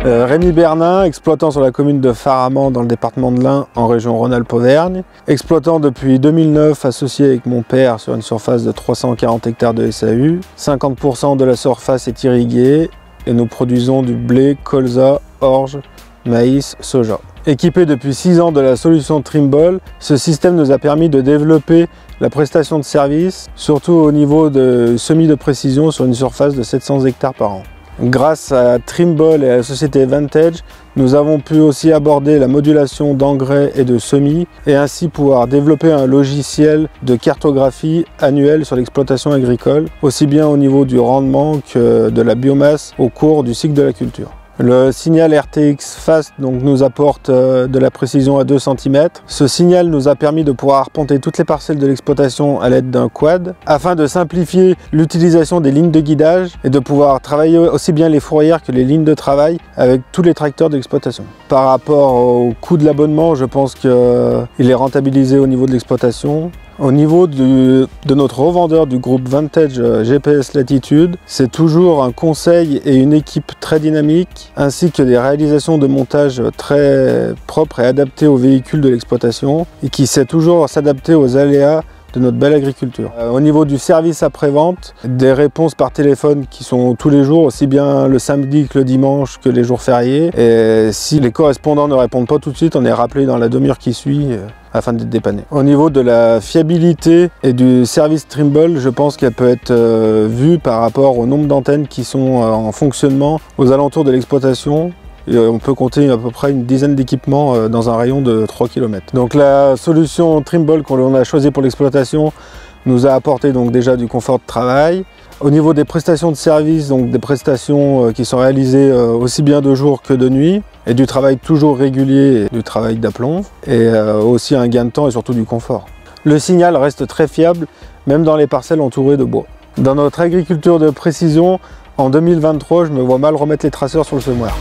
Rémi Bernin, exploitant sur la commune de Faraman dans le département de l'Ain en région Rhône-Alpes-Auvergne. Exploitant depuis 2009, associé avec mon père sur une surface de 340 hectares de SAU. 50% de la surface est irriguée et nous produisons du blé, colza, orge, maïs, soja. Équipé depuis 6 ans de la solution Trimble, ce système nous a permis de développer la prestation de service, surtout au niveau de semis de précision sur une surface de 700 hectares par an. Grâce à Trimble et à la société Vantage, nous avons pu aussi aborder la modulation d'engrais et de semis et ainsi pouvoir développer un logiciel de cartographie annuelle sur l'exploitation agricole, aussi bien au niveau du rendement que de la biomasse au cours du cycle de la culture. Le signal RTX Fast nous apporte de la précision à 2 cm. Ce signal nous a permis de pouvoir arpenter toutes les parcelles de l'exploitation à l'aide d'un quad afin de simplifier l'utilisation des lignes de guidage et de pouvoir travailler aussi bien les fourrières que les lignes de travail avec tous les tracteurs de l'exploitation. Par rapport au coût de l'abonnement, je pense qu'il est rentabilisé au niveau de l'exploitation. Au niveau de notre revendeur du groupe Vantage GPS Latitude, c'est toujours un conseil et une équipe très dynamique, ainsi que des réalisations de montage très propres et adaptées aux véhicules de l'exploitation, et qui sait toujours s'adapter aux aléas de notre belle agriculture. Au niveau du service après-vente, des réponses par téléphone qui sont tous les jours, aussi bien le samedi que le dimanche que les jours fériés. Et si les correspondants ne répondent pas tout de suite, on est rappelé dans la demi-heure qui suit afin d'être dépanné. Au niveau de la fiabilité et du service Trimble, je pense qu'elle peut être vue par rapport au nombre d'antennes qui sont en fonctionnement aux alentours de l'exploitation. Et on peut compter à peu près une dizaine d'équipements dans un rayon de 3 km. Donc la solution Trimble qu'on a choisie pour l'exploitation nous a apporté donc déjà du confort de travail. Au niveau des prestations de service, donc des prestations qui sont réalisées aussi bien de jour que de nuit, et du travail toujours régulier, et du travail d'aplomb, et aussi un gain de temps et surtout du confort. Le signal reste très fiable, même dans les parcelles entourées de bois. Dans notre agriculture de précision, en 2023, je me vois mal remettre les traceurs sur le semoir.